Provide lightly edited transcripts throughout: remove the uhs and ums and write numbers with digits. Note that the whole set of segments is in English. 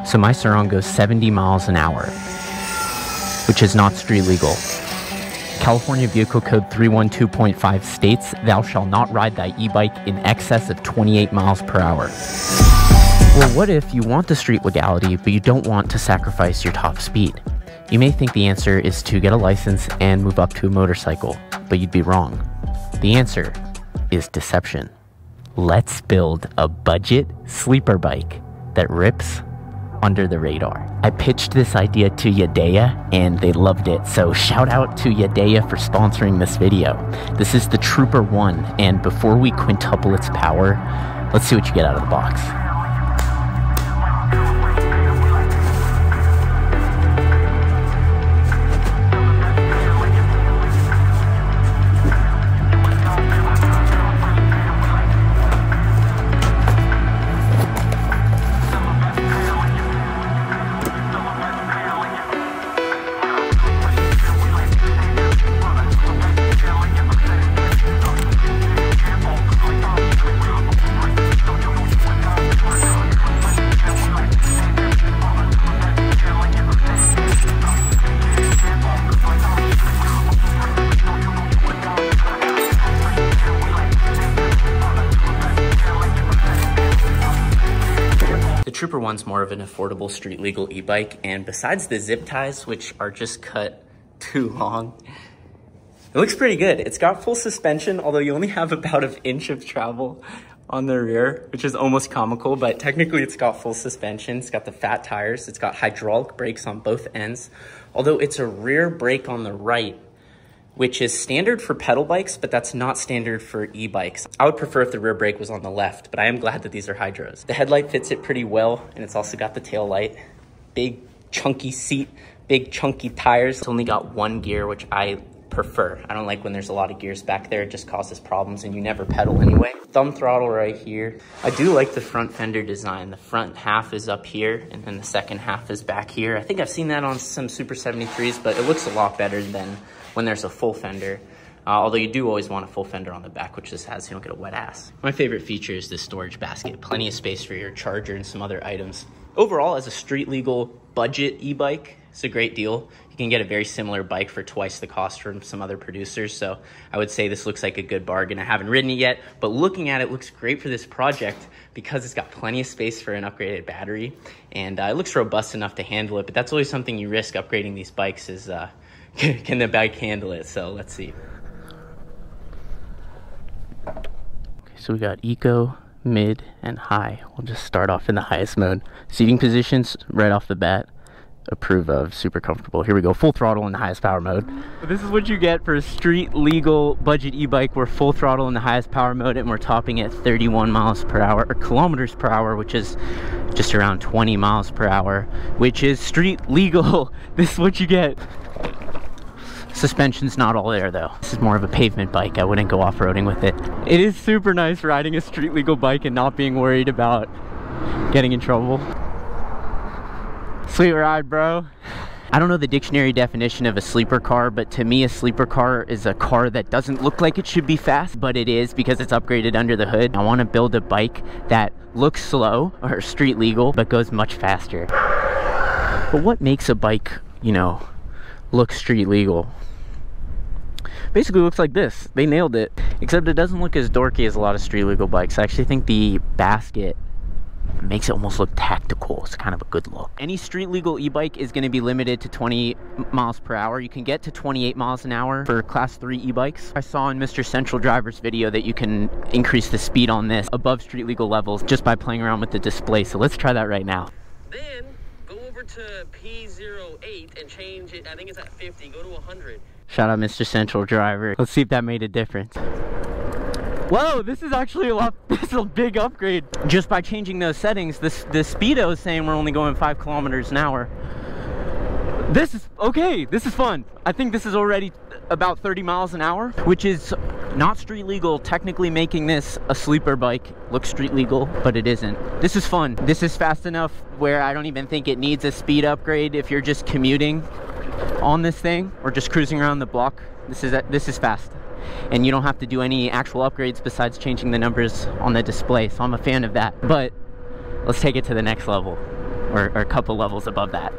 So my Sarong goes 70 miles an hour, which is not street legal. California Vehicle Code 312.5 states, thou shalt not ride thy e-bike in excess of 28 miles per hour. Well, what if you want the street legality, but you don't want to sacrifice your top speed? You may think the answer is to get a license and move up to a motorcycle, but you'd be wrong. The answer is deception. Let's build a budget sleeper bike that rips under the radar. I pitched this idea to Yadea and they loved it, so shout out to Yadea for sponsoring this video. This is the Trooper01, and before we quintuple its power, let's see what you get out of the box. The Trooper01's more of an affordable street legal e-bike, and besides the zip ties, which are just cut too long, it looks pretty good. It's got full suspension, although you only have about an inch of travel on the rear, which is almost comical, but technically it's got full suspension. It's got the fat tires. It's got hydraulic brakes on both ends, although it's a rear brake on the right, which is standard for pedal bikes, but that's not standard for e-bikes. I would prefer if the rear brake was on the left, but I am glad that these are hydros. The headlight fits it pretty well, and it's also got the tail light. Big chunky seat, big chunky tires. It's only got one gear, which I prefer. I don't like when there's a lot of gears back there. It just causes problems and you never pedal anyway. Thumb throttle right here. I do like the front fender design. The front half is up here and then the second half is back here. I think I've seen that on some Super 73s, but it looks a lot better than when there's a full fender. Although you do always want a full fender on the back, which this has, so you don't get a wet ass. My favorite feature is this storage basket. Plenty of space for your charger and some other items. Overall, as a street legal budget e-bike, it's a great deal. You can get a very similar bike for twice the cost from some other producers, so I would say this looks like a good bargain. I haven't ridden it yet, but looking at it, looks great for this project because it's got plenty of space for an upgraded battery, and it looks robust enough to handle it, but that's always something you risk upgrading these bikes is, can the bike handle it? So let's see. Okay, so we got eco, mid, and high. We'll just start off in the highest mode. Seating positions right off the bat, approve of, super comfortable. Here we go, full throttle in the highest power mode. This is what you get for a street legal budget e-bike. We're full throttle in the highest power mode and we're topping at 31 miles per hour, or kilometers per hour, which is just around 20 miles per hour, which is street legal. This is what you get. Suspension's not all there though. This is more of a pavement bike. I wouldn't go off-roading with it. It is super nice riding a street legal bike and not being worried about getting in trouble. Sweet ride, bro. I don't know the dictionary definition of a sleeper car, but to me a sleeper car is a car that doesn't look like it should be fast, but it is because it's upgraded under the hood. I want to build a bike that looks slow or street legal, but goes much faster. But what makes a bike, you know, look street legal? Basically looks like this. They nailed it, except it doesn't look as dorky as a lot of street legal bikes. I actually think the basket makes it almost look tactical. It's kind of a good look. Any street legal e-bike is going to be limited to 20 miles per hour. You can get to 28 miles an hour for class 3 e-bikes. I saw in Mr. Central Driver's video that you can increase the speed on this above street legal levels just by playing around with the display. So let's try that right now. Then go over to P08 and change it. I think it's at 50. Go to 100. Shout out Mr. Central Driver. Let's see if that made a difference. Whoa, this is actually this is a big upgrade. Just by changing those settings, the speedo is saying we're only going 5 kilometers an hour. This is okay, this is fun. I think this is already about 30 miles an hour, which is not street legal, technically making this a sleeper bike. Looks street legal, but it isn't. This is fun. This is fast enough where I don't even think it needs a speed upgrade if you're just commuting on this thing or just cruising around the block. This is fast. And you don't have to do any actual upgrades besides changing the numbers on the display, so I'm a fan of that. But let's take it to the next level. or a couple levels above that.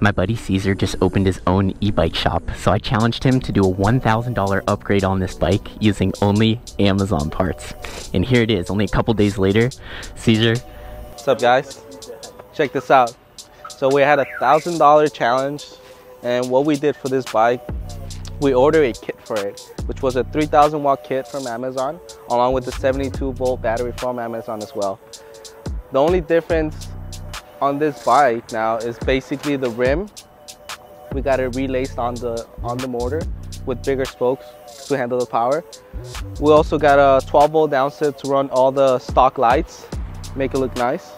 My buddy Caesar just opened his own e-bike shop, so I challenged him to do a $1,000 upgrade on this bike using only Amazon parts. And here it is, only a couple days later. Caesar. What's up, guys? Check this out. So we had a $1,000 challenge, and what we did for this bike, we ordered a kit for it, which was a 3,000 watt kit from Amazon, along with the 72 volt battery from Amazon as well. The only difference on this bike now is basically the rim. We got it relaced on the motor with bigger spokes to handle the power. We also got a 12 volt downset to run all the stock lights, make it look nice.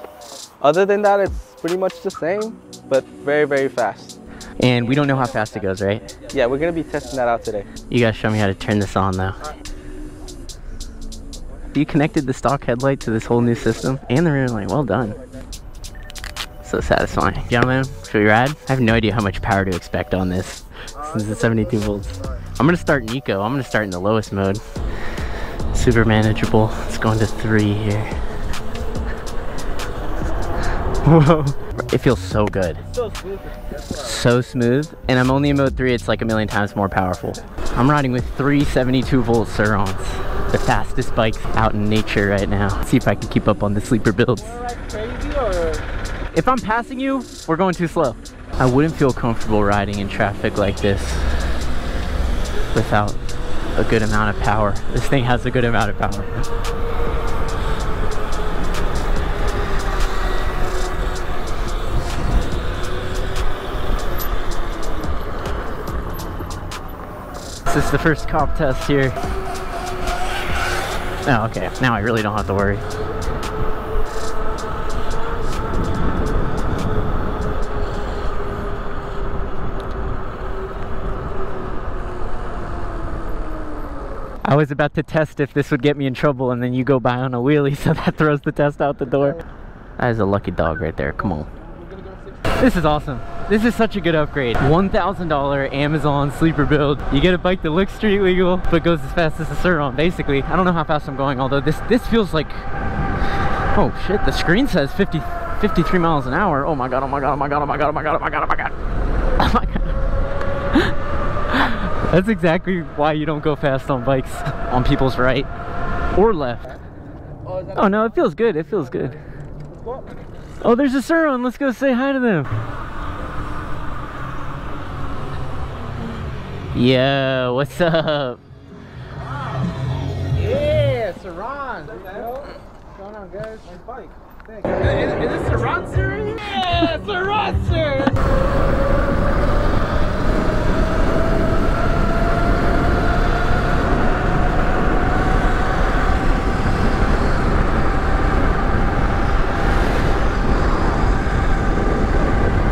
Other than that, it's pretty much the same, but very, very fast. And we don't know how fast it goes, right? Yeah, we're gonna be testing that out today. You guys show me how to turn this on though. You connected the stock headlight to this whole new system and the rear light. Well done. So satisfying. Gentlemen, should we ride? I have no idea how much power to expect on this. This is the 72 volts. I'm gonna start in eco. I'm gonna start in the lowest mode. Super manageable. Let's go into 3 here. Whoa. It feels so good. So smooth. And I'm only in mode 3. It's like a million times more powerful. I'm riding with 3 72 volt Surons. The fastest bikes out in nature right now. Let's see if I can keep up on the sleeper builds. If I'm passing you, we're going too slow. I wouldn't feel comfortable riding in traffic like this without a good amount of power. This thing has a good amount of power. This is the first cop test here. Oh, okay. Now I really don't have to worry. I was about to test if this would get me in trouble, and then you go by on a wheelie, so that throws the test out the door. That is a lucky dog right there. Come on. This is awesome. This is such a good upgrade. $1,000 Amazon sleeper build. You get a bike that looks street legal, but goes as fast as the Suron, basically. I don't know how fast I'm going, although this feels like... Oh shit, the screen says 53 miles an hour. Oh my god, oh my god, oh my god, oh my god, oh my god, oh my god, oh my god. Oh my god. That's exactly why you don't go fast on bikes on people's right or left. Oh no, it feels good. It feels good. Oh, there's a Suron. Let's go say hi to them. Yo, what's up? Yeah, Suron. What's going on, guys? My bike. Thanks. Is this Suron series? Yeah, Suron series.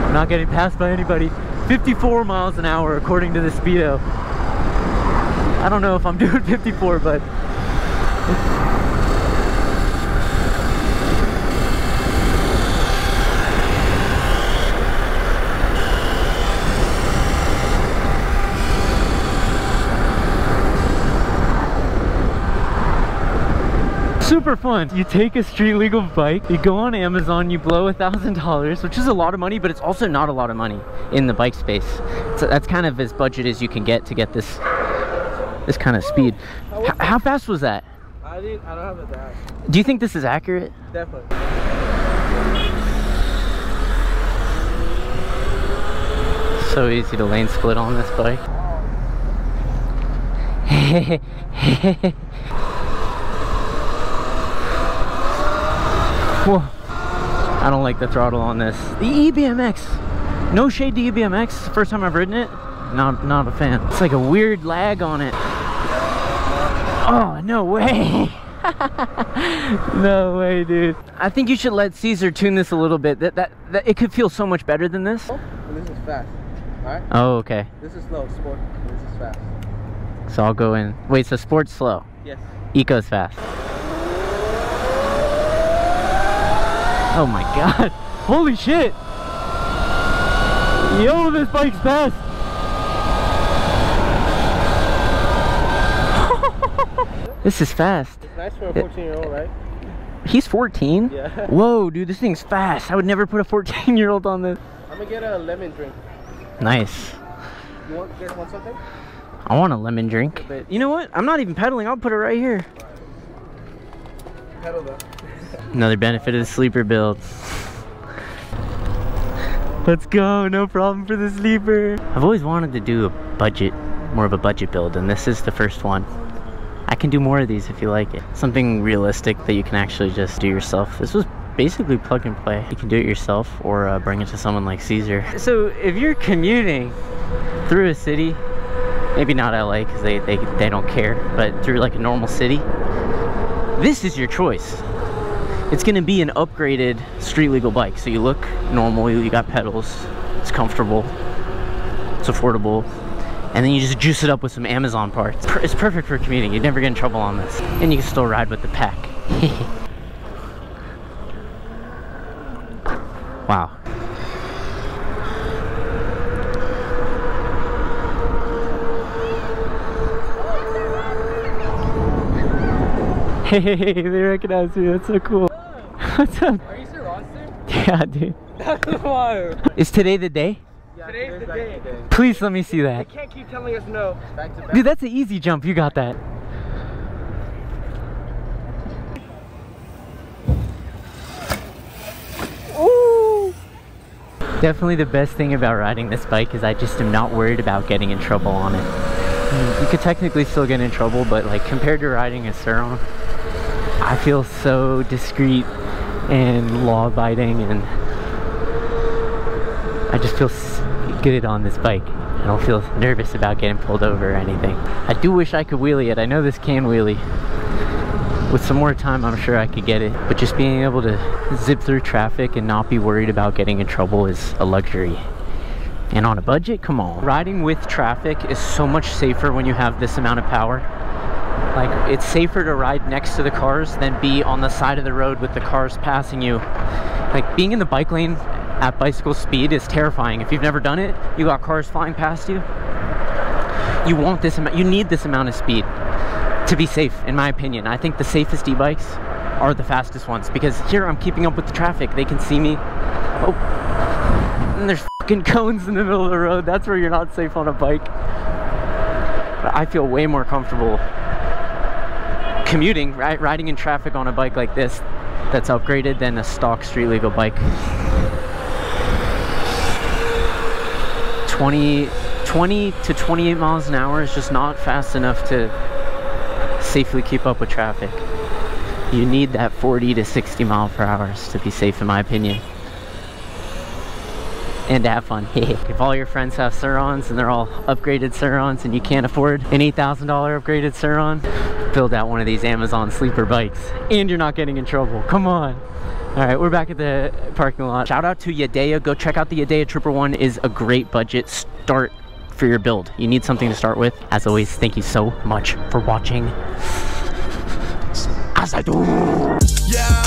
I'm not getting passed by anybody. 54 miles an hour according to the speedo. I don't know if I'm doing 54, but super fun. You take a street legal bike, you go on Amazon, you blow $1,000, which is a lot of money, but it's also not a lot of money in the bike space. So that's kind of as budget as you can get to get this kind of speed. How fast was that? I don't have it that. Do you think this is accurate? Definitely. So easy to lane split on this bike. Whoa. I don't like the throttle on this. The EBMX. No shade to EBMX. It's the first time I've ridden it. Not a fan. It's like a weird lag on it. Oh, no way. No way, dude. I think you should let Caesar tune this a little bit. That it could feel so much better than this. This is fast. Alright? Oh, okay. This is slow, sport. This is fast. So I'll go in. Wait, so sport's slow? Yes. Eco's fast. Oh my god. Holy shit. Yo, this bike's fast. This is fast. It's nice for a 14-year-old, right? He's 14? Yeah. Whoa, dude, this thing's fast. I would never put a 14-year-old on this. I'm gonna get a lemon drink. Nice. You guys want something? I want a lemon drink. But you know what? I'm not even pedaling. I'll put it right here. Pedal though. Another benefit of the sleeper build. Let's go. No problem for the sleeper. I've always wanted to do a budget, more of a budget build, and this is the first one. I can do more of these if you like it. Something realistic that you can actually just do yourself. This was basically plug and play. You can do it yourself or bring it to someone like Caesar. So if you're commuting through a city, maybe not LA because they don't care, but through like a normal city, this is your choice. It's gonna be an upgraded street legal bike. So you look normal, you got pedals, it's comfortable, it's affordable, and then you just juice it up with some Amazon parts. It's perfect for commuting. You'd never get in trouble on this. And you can still ride with the pack. Wow. Hey, they recognize me. That's so cool. What's up? Are you Sir Ronster? Yeah, dude. That's why. Is today the day? Yeah, today's the day. Please let me see They that. can't keep telling us no. Back to back. Dude, that's an easy jump. You got that. Ooh! Definitely the best thing about riding this bike is I just am not worried about getting in trouble on it. You could technically still get in trouble, but like compared to riding a Sur-Ron, I feel so discreet and law-abiding, and I just feel good on this bike. I don't feel nervous about getting pulled over or anything. I do wish I could wheelie it. I know this can wheelie. With some more time, I'm sure I could get it. But just being able to zip through traffic and not be worried about getting in trouble is a luxury. And on a budget, come on. Riding with traffic is so much safer when you have this amount of power. Like, it's safer to ride next to the cars than be on the side of the road with the cars passing you. Like, being in the bike lane at bicycle speed is terrifying. If you've never done it, you got cars flying past you. You want this amount, you need this amount of speed to be safe, in my opinion. I think the safest e-bikes are the fastest ones, because here I'm keeping up with the traffic. They can see me. Oh, and there's fucking cones in the middle of the road. That's where you're not safe on a bike. But I feel way more comfortable commuting, riding in traffic on a bike like this that's upgraded than a stock street legal bike. 20 to 28 miles an hour is just not fast enough to safely keep up with traffic. You need that 40 to 60 mile per hour to be safe, in my opinion. And to have fun. If all your friends have Sur-Rons and they're all upgraded Sur-Rons and you can't afford an $8,000 upgraded Sur-Ron, build out one of these Amazon sleeper bikes and you're not getting in trouble. Come on. All right, we're back at the parking lot. Shout out to Yadea. Go check out the Yadea Trooper01. Is a great budget start for your build. You need something to start with. As always, thank you so much for watching. As I do. Yeah.